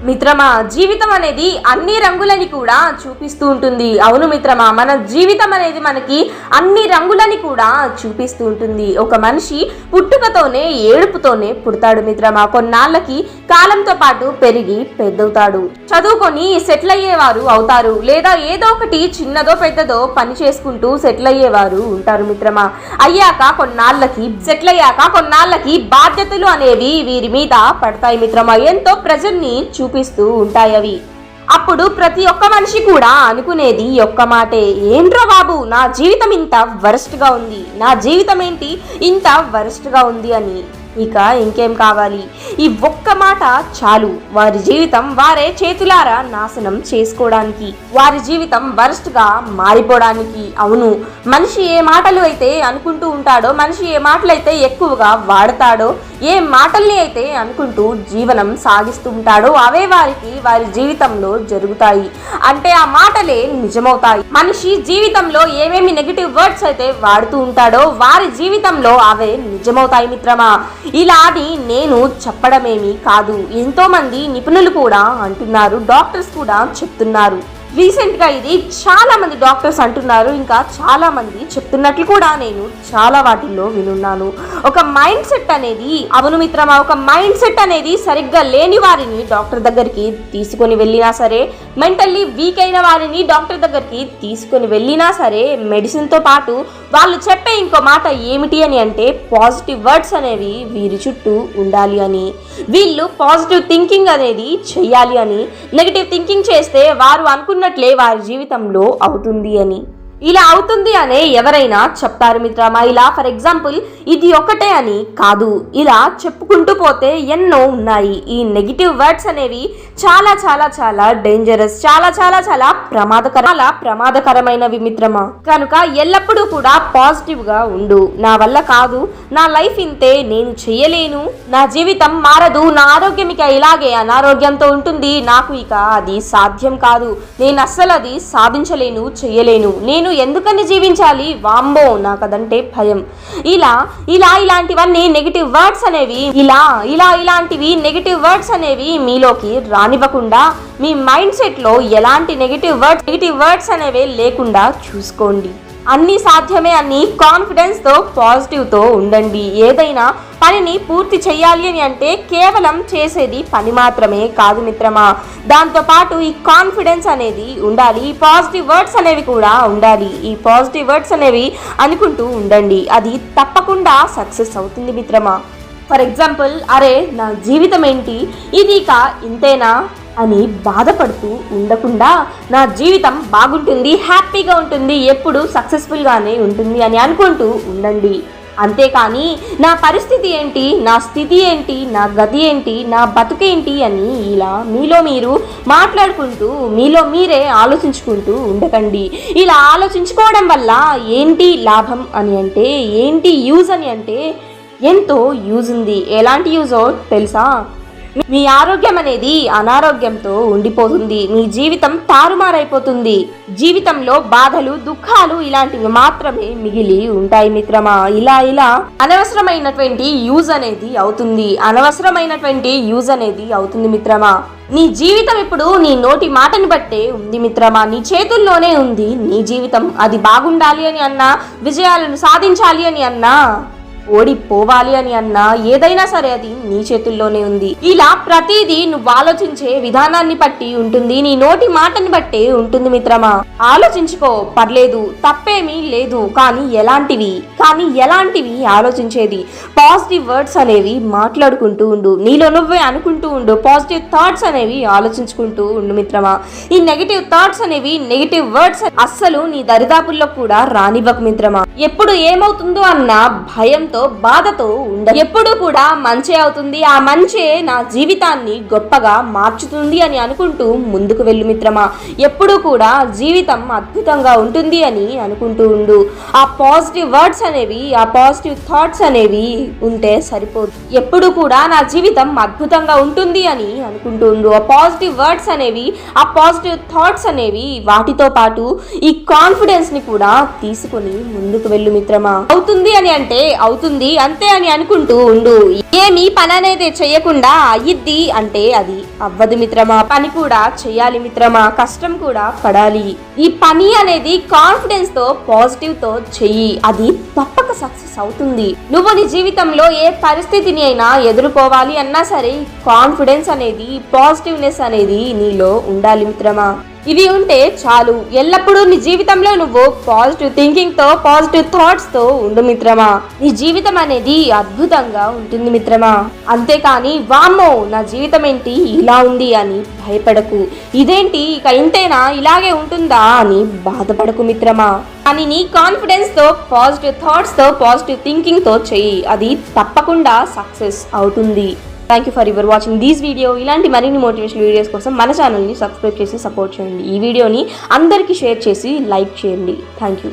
మిత్రమా, జీవితం అనేది అన్ని రంగులని కూడా చూపిస్తూ ఉంటుంది. అవును మిత్రమా, మన జీవితం అనేది మనకి అన్ని రంగులని కూడా చూపిస్తూ ఉంటుంది. ఒక మనిషి పుట్టుకతోనే ఏడుపుతోనే పుడతాడు మిత్రమా. కొన్నాళ్ళకి కాలంతో పాటు పెరిగి పెద్దవుతాడు. చదువుకొని సెటిల్ అయ్యేవారు అవుతారు, లేదా ఏదో ఒకటి చిన్నదో పెద్దదో పని చేసుకుంటూ సెటిల్ అయ్యేవారు ఉంటారు మిత్రమా. సెటిల్ అయ్యాక కొన్నాళ్ళకి బాధ్యతలు అనేవి వీరి మీద పడతాయి మిత్రమా. ఎంతో ప్రెజర్ ని చూపిస్తూ ఉంటాయి అవి. అప్పుడు ప్రతి ఒక్క మనిషి కూడా అనుకునేది ఒక్క మాటే, ఏంట్రా బాబు నా జీవితం ఇంత వరస్ట్ గా ఉంది, నా జీవితం ఏంటి ఇంత వరస్ట్ గా ఉంది అని. ఇక ఇంకేం కావాలి, ఈ ఒక్క మాట చాలు వారి జీవితం వారే చేతులారా నాశనం చేసుకోవడానికి, వారి జీవితం వరస్ట్ గా మారిపోవడానికి. అవును, మనిషి ఏ మాటలు అయితే అనుకుంటూ ఉంటాడో, మనిషి ఏ మాటలు అయితే ఎక్కువగా వాడతాడో, ఏ మాటల్ని అయితే అనుకుంటూ జీవనం సాగిస్తూ ఉంటాడో అవే వారి జీవితంలో జరుగుతాయి. అంటే ఆ మాటలే నిజమవుతాయి. మనిషి జీవితంలో ఏమేమి నెగిటివ్ వర్డ్స్ అయితే వాడుతూ ఉంటాడో వారి జీవితంలో అవే నిజమవుతాయి మిత్రమా. ఇలాని నేను చెప్పడమేమి కాదు, ఎంతో మంది నిపుణులు కూడా అంటున్నారు, డాక్టర్స్ కూడా చెప్తున్నారు. రీసెంట్ గా ఇది చాలా మంది డాక్టర్స్ అంటున్నారు, ఇంకా చాలా మంది చెప్తున్నట్లు కూడా నేను చాలా వాటిల్లో వినున్నాను. ఒక మైండ్ సెట్ అనేది, అవును మిత్రమా, ఒక మైండ్ సెట్ అనేది సరిగ్గా లేని వారిని డాక్టర్ దగ్గరికి తీసుకొని వెళ్ళినా సరే, మెంటల్లీ వీక్ అయిన వారిని డాక్టర్ దగ్గరికి తీసుకొని వెళ్ళినా సరే, మెడిసిన్ తో పాటు వాళ్ళు చెప్పే ఇంకో మాట ఏమిటి అని అంటే పాజిటివ్ వర్డ్స్ అనేవి వీరి చుట్టూ ఉండాలి అని, వీళ్ళు పాజిటివ్ థింకింగ్ అనేది చెయ్యాలి అని, నెగిటివ్ థింకింగ్ చేస్తే వారు అనుకున్నట్లే వారి జీవితంలో అవుతుంది అని. ఇలా అవుతుంది అనే ఎవరైనా చెప్తారు మిత్రమా. ఇలా ఫర్ ఎగ్జాంపుల్ ఇది ఒకటే అని కాదు, ఇలా చెప్పుకుంటూ పోతే ఎన్నో ఉన్నాయి. ఈ నెగిటివ్ వర్డ్స్ అనేవి చాలా చాలా చాలా డేంజరస్, చాలా చాలా చాలా ప్రమాదకరమైనవి మిత్రమా. కనుక ఎల్లప్పుడూ కూడా పాజిటివ్ గా ఉండు. నా వల్ల కాదు, నా లైఫ్ ఇంతే, నేను చెయ్యలేను, నా జీవితం మారదు, నా ఆరోగ్యం ఇక ఇలాగే అనారోగ్యంతో ఉంటుంది, నాకు ఇక అది సాధ్యం కాదు, నేను అస్సలు అది సాధించలేను, చెయ్యలేను, నేను ఎందుకని జీవించాలి, వామ్మో నాకు అదంటే భయం, ఇలాంటివన్నీ నెగిటివ్ వర్డ్స్ అనేవి ఇలాంటివి నెగిటివ్ వర్డ్స్ అనేవి మీలోకి రానివ్వకుండా మీ మైండ్ సెట్ లో ఎలాంటి నెగిటివ్ వర్డ్స్ అనేవి లేకుండా చూసుకోండి. అన్ని సాధ్యమే అని కాన్ఫిడెన్స్ తో పాజిటివ్ తో ఉండండి. ఏదైనా పనిని పూర్తి చెయ్యాలి అని అంటే కేవలం చేసేది పని మాత్రమే కాదు మిత్రమా, దాంతో పాటు ఈ కాన్ఫిడెన్స్ అనేది ఉండాలి, ఈ పాజిటివ్ వర్డ్స్ అనేవి కూడా ఉండాలి. ఈ పాజిటివ్ వర్డ్స్ అనేవి అనుకుంటూ ఉండండి, అది తప్పకుండా సక్సెస్ అవుతుంది మిత్రమా. ఫర్ ఎగ్జాంపుల్, అరే నా జీవితం ఏంటి, ఇది ఇక ఇంతేనా అని బాధపడుతూ ఉండకుండా నా జీవితం బాగుంటుంది, హ్యాపీగా ఉంటుంది, ఎప్పుడు సక్సెస్ఫుల్గానే ఉంటుంది అని అనుకుంటూ ఉండండి. అంతేకాని నా పరిస్థితి ఏంటి, నా స్థితి ఏంటి, నా గతి ఏంటి, నా బతుకేంటి అని ఇలా మీలో మీరు మాట్లాడుకుంటూ మీలో మీరే ఆలోచించుకుంటూ ఉండకండి. ఇలా ఆలోచించుకోవడం వల్ల ఏంటి లాభం అని అంటే, ఏంటి యూజ్ అని అంటే ఎంతో యూజ్ ఉంది. ఎలాంటి యూజో తెలుసా? మీ ఆరోగ్యం అనేది అనారోగ్యంతో ఉండిపోతుంది, మీ జీవితం తారుమారైపోతుంది, జీవితంలో బాధలు దుఃఖాలు ఇలాంటివి మాత్రమే మిగిలి ఉంటాయి మిత్రమా. ఇలా అనవసరమైనటువంటి యూజ్ అనేది అవుతుంది మిత్రమా. నీ జీవితం ఇప్పుడు నీ నోటి మాటని బట్టే ఉంది మిత్రమా, నీ చేతుల్లోనే ఉంది నీ జీవితం. అది బాగుండాలి అని అన్నా, విజయాలను సాధించాలి అని అన్నా, ఓడిపోవాలి అని అన్నా, ఏదైనా సరే అది నీ చేతుల్లోనే ఉంది. ఇలా ప్రతిదీ నువ్వు ఆలోచించే విధానాన్ని బట్టి ఉంటుంది, నీ నోటి మాటని బట్టే ఉంటుంది మిత్రమా. ఆలోచించుకో, పర్లేదు, తప్పేమీ లేదు, కానీ ఎలాంటివి ఆలోచించేది. పాజిటివ్ వర్డ్స్ అనేవి మాట్లాడుకుంటూ ఉండు, నీలో నువ్వే అనుకుంటూ ఉండు, పాజిటివ్ థాట్స్ అనేవి ఆలోచించుకుంటూ ఉండు మిత్రమా. ఈ నెగిటివ్ థాట్స్ అనేవి, నెగిటివ్ వర్డ్స్ అస్సలు నీ దరిదాపుల్లో కూడా రానివ్వకు మిత్రమా. ఎప్పుడు ఏమవుతుందో అన్న భయంతో, బాధతో ఉండ. ఎప్పుడు కూడా మంచి అవుతుంది, ఆ మంచే నా జీవితాన్ని గొప్పగా మార్చుతుంది అని అనుకుంటూ ముందుకు వెళ్ళు మిత్రమా. ఎప్పుడు కూడా జీవితం అద్భుతంగా ఉంటుంది అని అనుకుంటూ ఉండు. ఆ పాజిటివ్ వర్డ్స్ అనేవి అనేవి, ఆ పాజిటివ్ థాట్స్ అనేవి ఉంటే సరిపోదు. ఎప్పుడు కూడా నా జీవితం అద్భుతంగా ఉంటుంది అని అనుకుంటుండు. ఆ పాజిటివ్ వర్డ్స్ అనేవి, ఆ పాజిటివ్ థాట్స్ అనేవి, వాటితో పాటు ఈ కాన్ఫిడెన్స్ ని కూడా తీసుకుని ముందుకు వెళ్ళు మిత్రమా. అవుతుంది అని అంటే అవుతుంది అంతే అని అనుకుంటూ ఉండు. ఏమి పని అనేది చెయ్యకుండా అయ్యిద్ది అంటే అది అవ్వదు మిత్రమా. పని కూడా చెయ్యాలి మిత్రమా, కష్టం కూడా పడాలి. ఈ పని అనేది కాన్ఫిడెన్స్ తో, పాజిటివ్ తో చెయ్యి, అది తప్పక సక్సెస్ అవుతుంది. నువ్వు నీ జీవితంలో ఏ పరిస్థితిని అయినా ఎదుర్కోవాలి అన్నా సరే కాన్ఫిడెన్స్ అనేది, పాజిటివ్నెస్ అనేది నీలో ఉండాలి మిత్రమా. ఇవి ఉంటే చాలు. ఎల్లప్పుడూ నీ జీవితంలో నువ్వు పాజిటివ్ థింకింగ్ తో, పాజిటివ్ థాట్స్ తో ఉండు మిత్రమా. నీ జీవితం అనేది అద్భుతంగా ఉంటుంది మిత్రమా. అంతేకాని వామ్మో నా జీవితం ఏంటి ఇలా ఉంది అని భయపడకు. ఇదేంటి ఇక ఇంతేనా, ఇలాగే ఉంటుందా అని బాధపడకు మిత్రమా. కానీ నీ కాన్ఫిడెన్స్ తో, పాజిటివ్ థాట్స్ తో, పాజిటివ్ థింకింగ్ తో చెయ్యి, అది తప్పకుండా సక్సెస్ అవుతుంది. Thank you for your watching this video. ఇలాంటి మరిన్ని మోటివేషనల్ వీడియోస్ కోసం మన ఛానల్ని సబ్స్క్రైబ్ చేసి సపోర్ట్ చేయండి. ఈ వీడియోని అందరికీ షేర్ చేసి లైక్ చేయండి. Thank you.